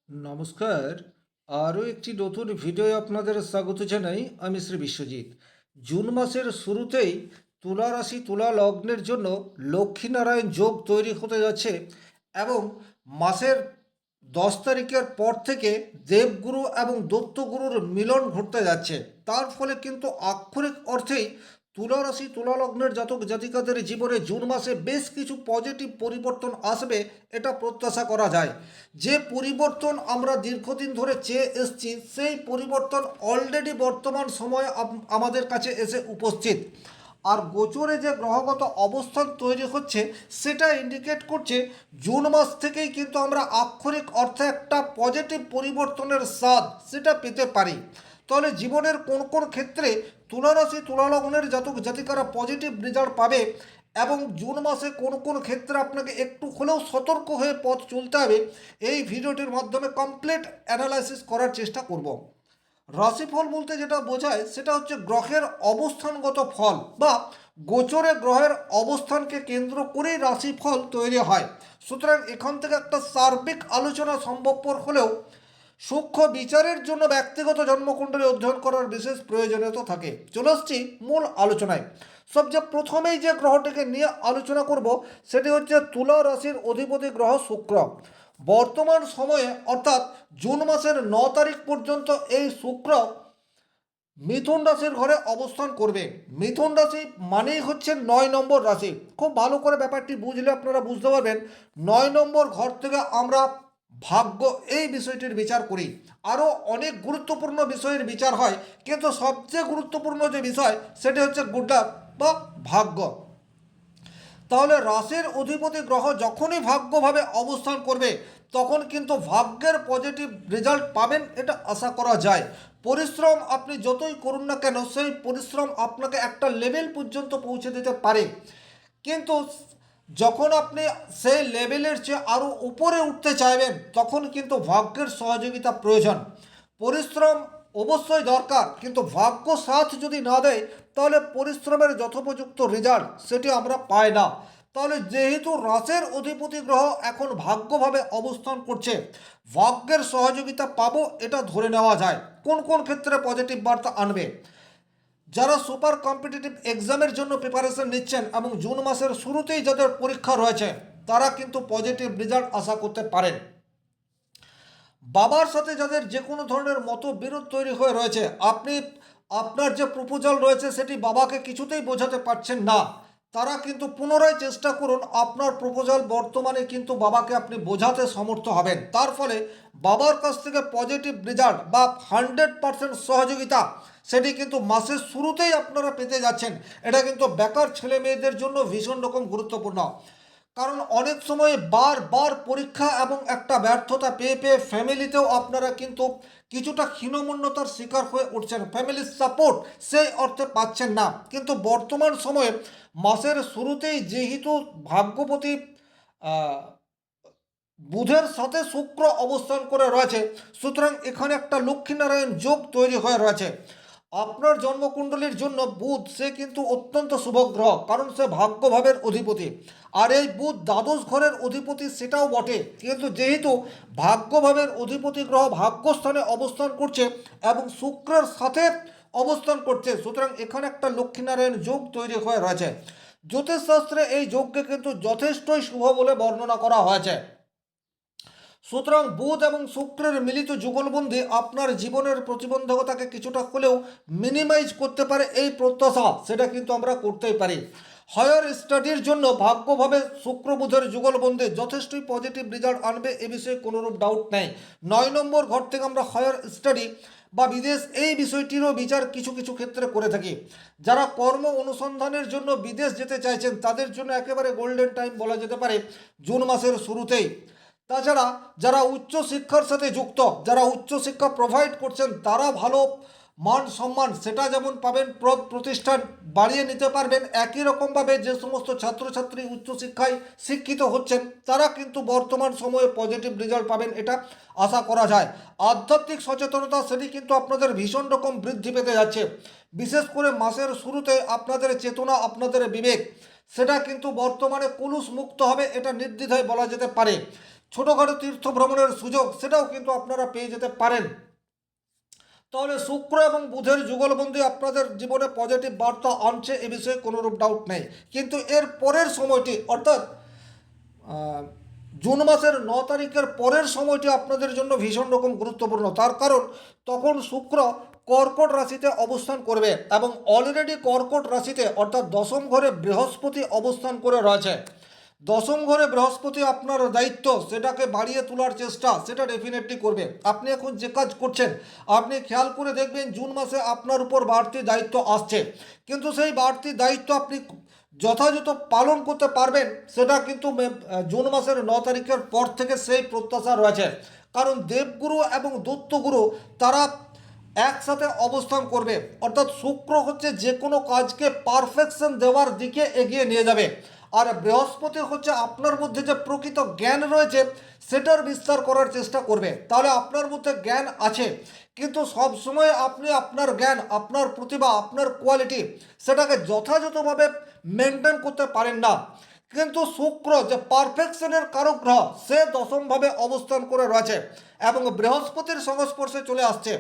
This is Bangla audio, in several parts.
নমস্কার। আরও একটি নতুন ভিডিওয় আপনাদের স্বাগত জানাই। আমি শ্রী বিশ্বজিৎ। জুন মাসের শুরুতেই তুলা রাশি তুলা লগ্নের জন্য লক্ষ্মীনারায়ণ যোগ তৈরি হতে যাচ্ছে এবং মাসের 10 তারিখের পর থেকে দেবগুরু এবং দত্তগুরুর মিলন ঘটতে যাচ্ছে। তার ফলে কিন্তু আক্ষরিক অর্থেই তুলা রাশি তুলা লগ্নের জাতক জাতিকাদের জীবনে জুন মাসে বেশ কিছু পজিটিভ পরিবর্তন আসবে, এটা প্রত্যাশা করা যায়। যে পরিবর্তন আমরা দীর্ঘদিন ধরে চেয়ে এসেছি সেই পরিবর্তন অলরেডি বর্তমান সময়ে আমাদের কাছে এসে উপস্থিত। আর গোচরে যে গ্রহগত অবস্থান তৈরি হচ্ছে সেটা ইন্ডিকেট করছে জুন মাস থেকেই কিন্তু আমরা আক্ষরিক অর্থে একটা পজিটিভ পরিবর্তনের স্বাদ সেটা পেতে পারি। তাহলে জীবনের কোন কোন ক্ষেত্রে তুলা রাশি তুলা লগ্নের জাতক জাতিকারা পজিটিভ রেজাল্ট পাবে এবং জুন মাসে কোন কোন ক্ষেত্রে আপনাকে একটু হলেও সতর্ক হয়ে পথ চলতে হবে, এই ভিডিওটির মাধ্যমে কমপ্লিট অ্যানালাইসিস করার চেষ্টা করব। রাশিফল বলতে যেটা বোঝায় সেটা হচ্ছে গ্রহের অবস্থানগত ফল বা গোচরে গ্রহের অবস্থানকে কেন্দ্র করেই রাশিফল তৈরি হয়। সুতরাং এখান থেকে একটা সার্বিক আলোচনা সম্ভবপর হলেও সূক্ষ্ম বিচারের জন্য ব্যক্তিগত জন্মকুণ্ডলী অধ্যয়ন করার বিশেষ প্রয়োজনীয়তা থাকে। চলে আসছি মূল আলোচনায়। সবচেয়ে প্রথমেই যে গ্রহটিকে নিয়ে আলোচনা করব সেটি হচ্ছে তুলা রাশির অধিপতি গ্রহ শুক্র। বর্তমান সময়ে অর্থাৎ জুন মাসের 9 তারিখ পর্যন্ত এই শুক্র মিথুন রাশির ঘরে অবস্থান করবে। মিথুন রাশি মানেই হচ্ছে 9 নম্বর রাশি। খুব ভালো করে ব্যাপারটি বুঝলে আপনারা বুঝতে পারবেন 9 নম্বর ঘর থেকে আমরা ভাগ্য এই বিষয়টির বিচার করি। আরও অনেক গুরুত্বপূর্ণ বিষয়ের বিচার হয়, কিন্তু সবচেয়ে গুরুত্বপূর্ণ যে বিষয় সেটি হচ্ছে গুড লাক বা ভাগ্য। তাহলে রাশির অধিপতি গ্রহ যখনই ভাগ্যভাবে অবস্থান করবে তখন কিন্তু ভাগ্যের পজিটিভ রেজাল্ট পাবেন, এটা আশা করা যায়। পরিশ্রম আপনি যতই করুন না কেন সেই পরিশ্রম আপনাকে একটা লেভেল পর্যন্ত পৌঁছে দিতে পারে, কিন্তু যখন আপনি সেই লেভেলের চেয়ে আরও উপরে উঠতে চাইবেন তখন কিন্তু ভাগ্যের সহযোগিতা প্রয়োজন। পরিশ্রম অবশ্যই দরকার, কিন্তু ভাগ্য সাথ যদি না দেয় তাহলে পরিশ্রমের যথোপযুক্ত রেজাল্ট সেটি আমরা পাই না। তাহলে যেহেতু রাশির অধিপতি গ্রহ এখন ভাগ্যভাবে অবস্থান করছে, ভাগ্যের সহযোগিতা পাবো এটা ধরে নেওয়া যায়। কোন কোন ক্ষেত্রে পজিটিভ বার্তা আনবে? যারা সুপার কম্পিটিটিভ এক্সামের জন্য প্রিপারেশন নিচ্ছেন এবং জুন মাসের শুরুতেই যাদের পরীক্ষা রয়েছে তারা কিন্তু পজিটিভ রেজাল্ট আশা করতে পারেন। বাবার সাথে যাদের যে কোনো ধরনের মতবিরোধ তৈরি হয়ে রয়েছে, আপনি আপনার যে প্রপোজাল রয়েছে সেটি বাবাকে কিছুতেই বোঝাতে পারছেন না, তারা কিন্তু পুনরায় চেষ্টা করুন। আপনার প্রপোজাল বর্তমানে কিন্তু বাবাকে আপনি বোঝাতে সমর্থ হবেন, তার ফলে বাবার কাছ থেকে পজিটিভ রেজাল্ট বা 100% সহযোগিতা সেটি কিন্তু মাসের শুরুতেই আপনারা পেতে যাচ্ছেন। এটা কিন্তু বেকার ছেলে মেয়েদের জন্য ভীষণ রকম গুরুত্বপূর্ণ, কারণ অনেক সময় বারবার পরীক্ষা এবং একটা ব্যর্থতা পেয়ে পেয়ে ফ্যামিলিতেও আপনারা কিন্তু কিছুটা হীনমন্যতার শিকার হয়ে উঠছেন, ফ্যামিলির সাপোর্ট সেই অর্থে পাচ্ছেন না। কিন্তু বর্তমান সময়ে মাসের শুরুতেই যেহেতু ভাগ্যপতি বুধের সাথে শুক্র অবস্থান করে রয়েছে, সুতরাং এখানে একটা লক্ষ্মীনারায়ণ যোগ তৈরি হয়ে রয়েছে। আপনার জন্মকুণ্ডলীর জন্য বুধ সে কিন্তু অত্যন্ত শুভ গ্রহ, কারণ সে ভাগ্যভাবের অধিপতি। আর এই বুধ দ্বাদশ ঘরের অধিপতি সেটাও বটে, কিন্তু যেহেতু ভাগ্যভাবের অধিপতি গ্রহ ভাগ্যস্থানে অবস্থান করছে এবং শুক্রের সাথে অবস্থান করছে, সুতরাং এখানে একটা লক্ষ্মীনারায়ণ যোগ তৈরি হয়ে রয়েছে। জ্যোতিষশাস্ত্রে এই যোগকে কিন্তু যথেষ্টই শুভ বলে বর্ণনা করা হয়েছে। সুতরাং বুধ এবং শুক্রের মিলিত যুগলবন্দি আপনার জীবনের প্রতিবন্ধকতাকে কিছুটা হলেও মিনিমাইজ করতে পারে, এই প্রত্যাশা সেটা কিন্তু আমরা করতেই পারি। হায়ার স্টাডির জন্য ভাগ্যভাবে শুক্র বুধের যুগলবন্দি যথেষ্টই পজিটিভ রেজাল্ট আনবে, এ বিষয়ে কোনোরূপ ডাউট নেই। 9 নম্বর ঘর থেকে আমরা হায়ার স্টাডি বা বিদেশ এই বিষয়টিরও বিচার কিছু কিছু ক্ষেত্রে করে থাকি। যারা কর্ম অনুসন্ধানের জন্য বিদেশ যেতে চাইছেন তাদের জন্য একেবারে গোল্ডেন টাইম বলা যেতে পারে জুন মাসের শুরুতেই। তাছাড়া যারা উচ্চশিক্ষার সাথে যুক্ত, যারা উচ্চশিক্ষা প্রোভাইড করছেন তারা ভালো মান সম্মান সেটা যেমন পাবেন, প্রতিষ্ঠান বাড়িয়ে নিতে পারবেন। একই রকমভাবে যে সমস্ত ছাত্রছাত্রী উচ্চশিক্ষায় শিক্ষিত হচ্ছেন তারা কিন্তু বর্তমান সময়ে পজিটিভ রেজাল্ট পাবেন, এটা আশা করা যায়। আধ্যাত্মিক সচেতনতা সেটি কিন্তু আপনাদের ভীষণ রকম বৃদ্ধি পেতে যাচ্ছে। বিশেষ করে মাসের শুরুতে আপনাদের চেতনা, আপনাদের বিবেক সেটা কিন্তু বর্তমানে কুলুষ মুক্ত হবে, এটা নির্দ্বিধায় বলা যেতে পারে। ছোটোখাটো তীর্থ ভ্রমণের সুযোগ সেটাও কিন্তু আপনারা পেয়ে যেতে পারেন। তাহলে শুক্র এবং বুধের যুগলবন্দি আপনাদের জীবনে পজিটিভ বার্তা আনছে, এ বিষয়ে কোনোরূপ ডাউট নেই। কিন্তু এর পরের সময়টি অর্থাৎ জুন মাসের 9 তারিখের পরের সময়টি আপনাদের জন্য ভীষণ রকম গুরুত্বপূর্ণ। তার কারণ তখন শুক্র কর্কট রাশিতে অবস্থান করবে এবং অলরেডি কর্কট রাশিতে অর্থাৎ দশম ঘরে বৃহস্পতি অবস্থান করে রয়েছে। দশম ঘরে বৃহস্পতি আপনার দায়িত্ব সেটাকে বাড়িয়ে তোলার চেষ্টা সেটা ডেফিনেটলি করবে। আপনি এখন যে কাজ করছেন আপনি খেয়াল করে দেখবেন জুন মাসে আপনার উপর বাড়তি দায়িত্ব আসছে, কিন্তু সেই বাড়তি দায়িত্ব আপনি যথাযথ পালন করতে পারবেন সেটা কিন্তু জুন মাসের 9 তারিখের পর থেকে সেই প্রত্যাশা রয়েছে। কারণ দেবগুরু এবং দত্তগুরু তারা একসাথে অবস্থান করবে, অর্থাৎ শুক্র হচ্ছে যে কোনো কাজকে পারফেকশন দেওয়ার দিকে এগিয়ে নিয়ে যাবে, আর বৃহস্পতি হচ্ছে আপনার মধ্যে যে প্রকৃত জ্ঞান রয়েছে সেটার বিস্তার করার চেষ্টা করবে। তাহলে আপনার মধ্যে জ্ঞান আছে, কিন্তু সব সময় আপনি আপনার জ্ঞান, আপনার প্রতিভা, আপনার কোয়ালিটি সেটাকে যথাযথভাবে মেনটেন করতে পারেন না। কিন্তু শুক্র যে পারফেকশনের কারক গ্রহ সে দশমভাবে অবস্থান করে রয়েছে এবং বৃহস্পতির সংস্পর্শে চলে আসছে।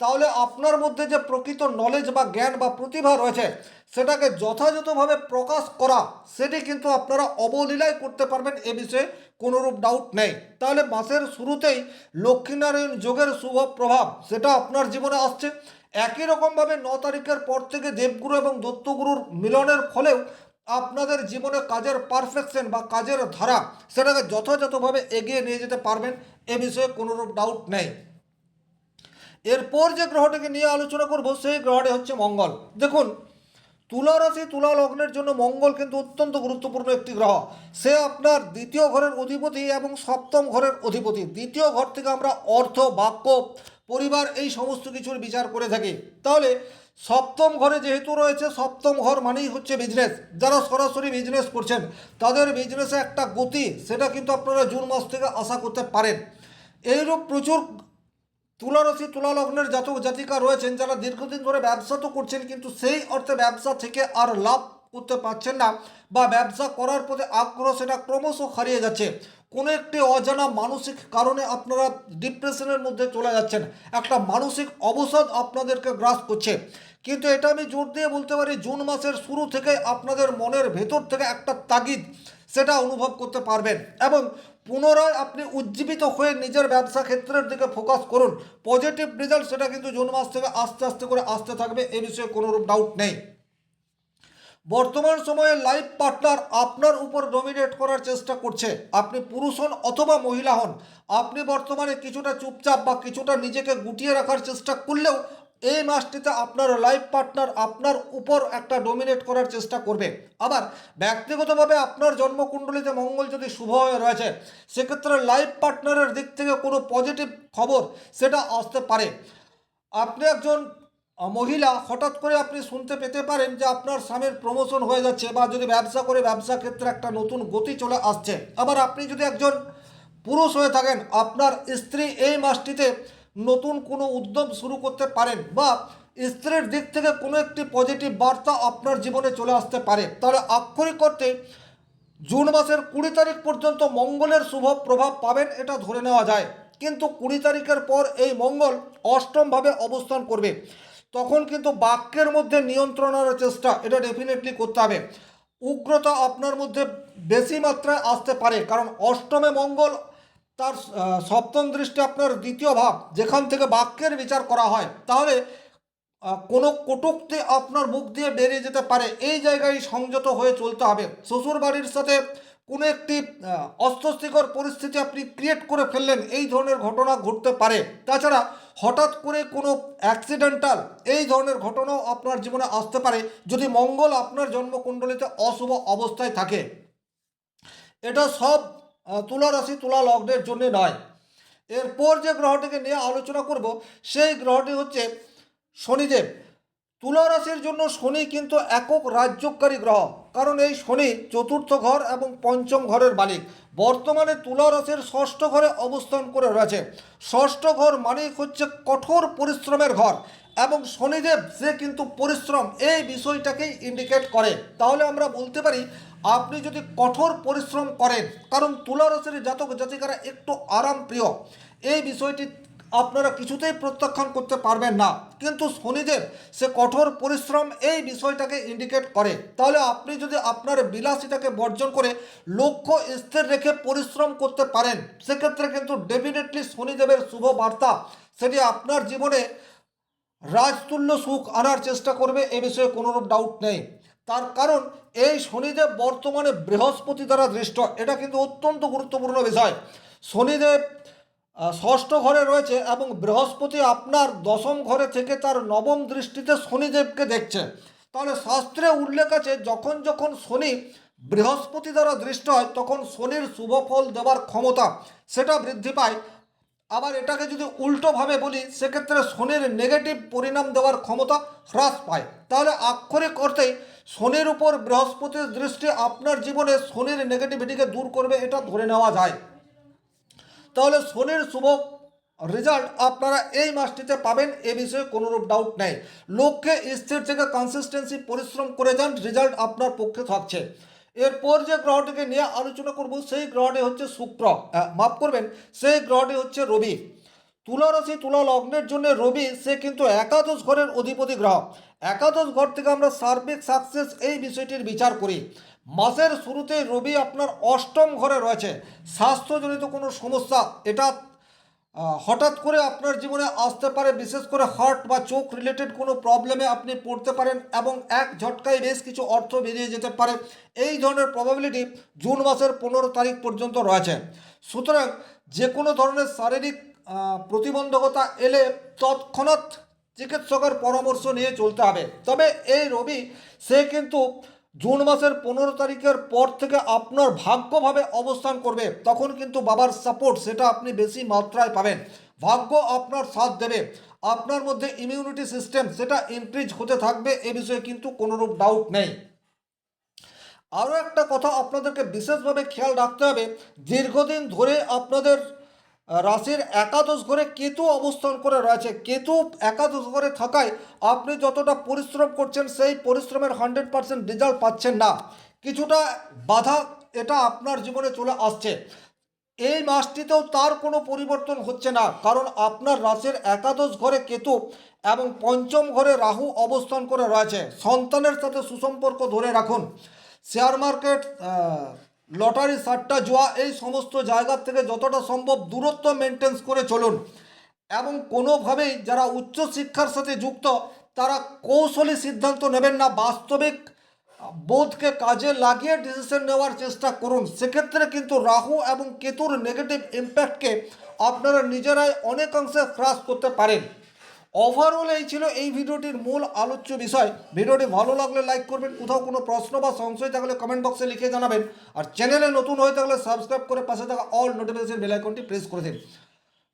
তাহলে আপনার মধ্যে যে প্রকৃত নলেজ বা জ্ঞান বা প্রতিভা রয়েছে সেটাকে যথাযথভাবে প্রকাশ করা সেটি কিন্তু আপনারা অবলীলায় করতে পারবেন, এ বিষয়ে কোনোরূপ ডাউট নেই। তাহলে মাসের শুরুতেই লক্ষ্মীনারায়ণ যোগের শুভ প্রভাব সেটা আপনার জীবনে আসছে। একই রকমভাবে 9 তারিখের পর থেকে দেবগুরু এবং দত্তগুরুর মিলনের ফলেও আপনাদের জীবনে কাজের পারফেকশন বা কাজের ধারা সেটাকে যথাযথভাবে এগিয়ে নিয়ে যেতে পারবেন, এ বিষয়ে কোনোরূপ ডাউট নেই। এরপর যে গ্রহটিকে নিয়ে আলোচনা করব সেই গ্রহটি হচ্ছে মঙ্গল। দেখুন, তুলা রাশি তুলা লগ্নের জন্য মঙ্গল কিন্তু অত্যন্ত গুরুত্বপূর্ণ একটি গ্রহ। সে আপনার দ্বিতীয় ঘরের অধিপতি এবং সপ্তম ঘরের অধিপতি। দ্বিতীয় ঘর থেকে আমরা অর্থ, বাক্য, পরিবার এই সমস্ত কিছুর বিচার করে থাকি। তাহলে সপ্তম ঘরে যেহেতু রয়েছে, সপ্তম ঘর মানেই হচ্ছে বিজনেস। যারা সরাসরি বিজনেস করছেন তাদের বিজনেসে একটা গতি সেটা কিন্তু আপনারা জুন মাস থেকে আশা করতে পারেন। এইরূপ প্রচুর তুলা রাশি তুলা লগ্নের জাতক জাতিকা রয়েছেন যারা দীর্ঘদিন ধরে ব্যবসা তো করছেন, কিন্তু সেই অর্থে ব্যবসা থেকে আর লাভ করতে পারছেন না বা ব্যবসা করার প্রতি আগ্রহ সেটা ক্রমশ হারিয়ে যাচ্ছে। কোনো একটি অজানা মানসিক কারণে আপনারা ডিপ্রেশনের মধ্যে চলে যাচ্ছেন, একটা মানসিক অবসাদ আপনাদেরকে গ্রাস করছে। কিন্তু এটা আমি জোর দিয়ে বলতে পারি জুন মাসের শুরু থেকে আপনাদের মনের ভেতর থেকে একটা তাগিদ সেটা অনুভব করতে পারবেন এবং পুনরায় আপনি উজ্জীবিত হয়ে নিজের ব্যবসা ক্ষেত্রের দিকে ফোকাস করুন। পজিটিভ রেজাল্ট সেটা কিন্তু জুন মাস থেকে আস্তে আস্তে করে আসতে থাকবে, এ বিষয়ে কোনোরূপ ডাউট নেই। বর্তমান সময়ে লাইফ পার্টনার আপনার উপর ডমিনেট করার চেষ্টা করছে। আপনি পুরুষ হন অথবা মহিলা হন, আপনি বর্তমানে কিছুটা চুপচাপ বা কিছুটা নিজেকে গুটিয়ে রাখার চেষ্টা করলেও এই মাসটিতে আপনার লাইফ পার্টনার আপনার উপর একটা ডমিনেট করার চেষ্টা করবে। আবার ব্যক্তিগতভাবে আপনার জন্মকুণ্ডলিতে মঙ্গল যদি শুভ হয়ে রয়েছে সেক্ষেত্রে লাইফ পার্টনারের দিক থেকে কোনো পজিটিভ খবর সেটা আসতে পারে। আপনি একজন মহিলা, হঠাৎ করে আপনি শুনতে পেতে পারেন যে আপনার স্বামীর প্রমোশন হয়ে যাচ্ছে, বা যদি ব্যবসা করে ব্যবসা ক্ষেত্রে একটা নতুন গতি চলে আসছে। আবার আপনি যদি একজন পুরুষ হয়ে থাকেন আপনার স্ত্রী এই মাসটিতে নতুন কোনো উদ্যম শুরু করতে পারেন, বা স্ত্রীর দিক থেকে কোনো একটি পজিটিভ বার্তা আপনার জীবনে চলে আসতে পারে। তাহলে আক্ষরিক করতে জুন মাসের 20 তারিখ পর্যন্ত মঙ্গলের শুভ প্রভাব পাবেন এটা ধরে নেওয়া যায়। কিন্তু 20 তারিখের পর এই মঙ্গল অষ্টমভাবে অবস্থান করবে, তখন কিন্তু বাক্যের মধ্যে নিয়ন্ত্রণের চেষ্টা এটা ডেফিনেটলি করতে হবে। উগ্রতা আপনার মধ্যে বেশি মাত্রায় আসতে পারে, কারণ অষ্টমে মঙ্গল তার সপ্তম দৃষ্টি আপনার দ্বিতীয় ভাব যেখান থেকে বাক্যের বিচার করা হয়। তাহলে কোনো কটূক্তি আপনার মুখ দিয়ে বেরিয়ে যেতে পারে, এই জায়গায় সংযত হয়ে চলতে হবে। শ্বশুর বাড়ির সাথে কোনো একটি অস্বস্তিকর পরিস্থিতি আপনি ক্রিয়েট করে ফেললেন, এই ধরনের ঘটনা ঘটতে পারে। তাছাড়া হঠাৎ করে কোনো অ্যাক্সিডেন্টাল এই ধরনের ঘটনাও আপনার জীবনে আসতে পারে যদি মঙ্গল আপনার জন্মকুণ্ডলিতে অশুভ অবস্থায় থাকে। এটা সব তুলা রাশি তুলা লগ্নের জন্য নয়। এরপর যে গ্রহটিকে নিয়ে আলোচনা করব সেই গ্রহটি হচ্ছে শনিদেব। তুলা রাশির জন্য শনি কিন্তু একক রাজ্যকারী গ্রহ, কারণ এই শনি চতুর্থ ঘর এবং পঞ্চম ঘরের মালিক। বর্তমানে তুলা রাশির ষষ্ঠ ঘরে অবস্থান করে রয়েছে। ষষ্ঠ ঘর মালিক হচ্ছে কঠোর পরিশ্রমের ঘর, এবং শনিদেব সে কিন্তু পরিশ্রম এই বিষয়টাকেই ইন্ডিকেট করে। তাহলে আমরা বলতে পারি আপনি যদি কঠোর পরিশ্রম করেন, কারণ তুলা রাশির জাতক জাতিকারা একটু আরাম প্রিয়, এই বিষয়টি আপনারা কিছুতেই প্রত্যাখ্যান করতে পারবেন না। কিন্তু শনিদেব সে কঠোর পরিশ্রম এই বিষয়টাকে ইন্ডিকেট করে। তাহলে আপনি যদি আপনার বিলাসিতাকে বর্জন করে লক্ষ্য স্থির রেখে পরিশ্রম করতে পারেন, সেক্ষেত্রে কিন্তু ডেফিনেটলি শনিদেবের শুভ বার্তা সেটি আপনার জীবনে রাজতুল্য সুখ আনার চেষ্টা করবে, এ বিষয়ে কোনোরূপ ডাউট নেই। তার কারণ এই শনিদেব বর্তমানে বৃহস্পতি দ্বারা দৃষ্ট, এটা কিন্তু অত্যন্ত গুরুত্বপূর্ণ বিষয়। শনিদেব ষষ্ঠ ঘরে রয়েছে এবং বৃহস্পতি আপনার দশম ঘরে থেকে তার নবম দৃষ্টিতে শনিদেবকে দেখছে। তাহলে শাস্ত্রে উল্লেখ আছে যখন যখন শনি বৃহস্পতি দ্বারা দৃষ্ট হয় তখন শনির শুভ ফল দেওয়ার ক্ষমতা সেটা বৃদ্ধি পায়। আবার এটাকে যদি উল্টোভাবে বলি, সেক্ষেত্রে শনির নেগেটিভ পরিণাম দেওয়ার ক্ষমতা হ্রাস পায়। তাহলে আক্ষরিক অর্থেই শনির উপর বৃহস্পতির দৃষ্টি আপনার জীবনে শনির নেগেটিভিটিকে দূর করবে, এটা ধরে নেওয়া যায়। তাহলে শনির শুভ রেজাল্ট আপনারা এই মাসটিতে পাবেন, এ বিষয়ে কোনোরূপ ডাউট নেই। লক্ষ্যে স্থির থেকে কনসিস্টেন্সি পরিশ্রম করে যান, রেজাল্ট আপনার পক্ষে থাকছে। এরপর যে গ্রহটিকে নিয়ে আলোচনা করব সেই গ্রহটি হচ্ছে শুক্র, মাফ করবেন, সেই গ্রহটি হচ্ছে রবি। তুলা রাশি তুলা লগ্নের জন্য রবি সে কিন্তু একাদশ ঘরের অধিপতি গ্রহ। একাদশ ঘর থেকে আমরা সার্বিক সাকসেস এই বিষয়টির বিচার করি। মাসের শুরুতেই রবি আপনার অষ্টম ঘরে রয়েছে। স্বাস্থ্যজনিত কোনো সমস্যা এটা হঠাৎ করে আপনার জীবনে আসতে পারে, বিশেষ করে হার্ট বা চোখ রিলেটেড কোনো প্রবলেমে আপনি পড়তে পারেন এবং এক ঝটকায় বেশ কিছু অর্থ বেরিয়ে যেতে পারে। এই ধরনের প্রবাবিলিটি জুন মাসের 15 তারিখ পর্যন্ত রয়েছে। সুতরাং যে কোনো ধরনের শারীরিক প্রতিবন্ধকতা এলে তৎক্ষণাৎ চিকিৎসকের পরামর্শ নিয়ে চলতে হবে। তবে এই রবি সে কিন্তু জুন মাসের 15 তারিখের পর থেকে আপনার ভাগ্যভাবে অবস্থান করবে, তখন কিন্তু বাবার সাপোর্ট সেটা আপনি বেশি মাত্রায় পাবেন। ভাগ্য আপনার সাথ দেবে, আপনার মধ্যে ইমিউনিটি সিস্টেম সেটা ইনক্রিজ হতে থাকবে, এ বিষয়ে কিন্তু কোনোরূপ ডাউট নেই। আরও একটা কথা আপনাদেরকে বিশেষভাবে খেয়াল রাখতে হবে, দীর্ঘদিন ধরে আপনাদের রাশির একাদশ ঘরে কেতু অবস্থান করে রয়েছে। কেতু একাদশ ঘরে থাকায় আপনি যতটা পরিশ্রম করছেন সেই পরিশ্রমের 100% রেজাল্ট পাচ্ছেন না, কিছুটা বাধা এটা আপনার জীবনে চলে আসছে। এই মাসটিতেও তার কোনো পরিবর্তন হচ্ছে না, কারণ আপনার রাশির একাদশ ঘরে কেতু এবং পঞ্চম ঘরে রাহু অবস্থান করে রয়েছে। সন্তানের সাথে সুসম্পর্ক ধরে রাখুন। শেয়ার মার্কেট, লটারি, সাট্টা, জুয়া এই সমস্ত জায়গার থেকে যতটা সম্ভব দূরত্ব মেনটেন্স করে চলুন। এবং কোনোভাবেই যারা উচ্চশিক্ষার সাথে যুক্ত তারা কৌশলী সিদ্ধান্ত নেবেন না, বাস্তবিক বোধকে কাজে লাগিয়ে ডিসিশন নেওয়ার চেষ্টা করুন। সেক্ষেত্রে কিন্তু রাহু এবং কেতুর নেগেটিভ ইম্প্যাক্টকে আপনারা নিজেরাই অনেকাংশে হ্রাস করতে পারেন। ওভারঅল এই ছিল এই ভিডিওটির মূল আলোচ্য বিষয়। ভিডিওটি ভালো লাগলে লাইক করবেন, কোথাও কোনো প্রশ্ন বা সংশয় থাকলে কমেন্ট বক্সে লিখে জানাবেন, আর চ্যানেলে নতুন হয়ে থাকলে সাবস্ক্রাইব করে পাশে থাকা অল নোটিফিকেশন বেল আইকনটি প্রেস করে দিন।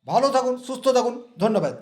ভালো থাকুন, সুস্থ থাকুন, ধন্যবাদ।